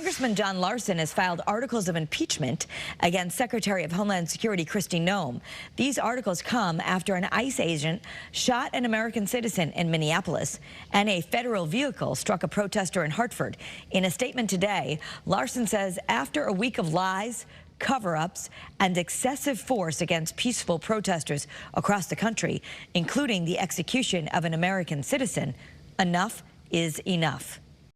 Congressman John Larson has filed articles of impeachment against Secretary of Homeland Security Kristi Noem. These articles come after an ICE agent shot an American citizen in Minneapolis and a federal vehicle struck a protester in Hartford. In a statement today, Larson says after a week of lies, cover-ups, and excessive force against peaceful protesters across the country, including the execution of an American citizen, enough is enough.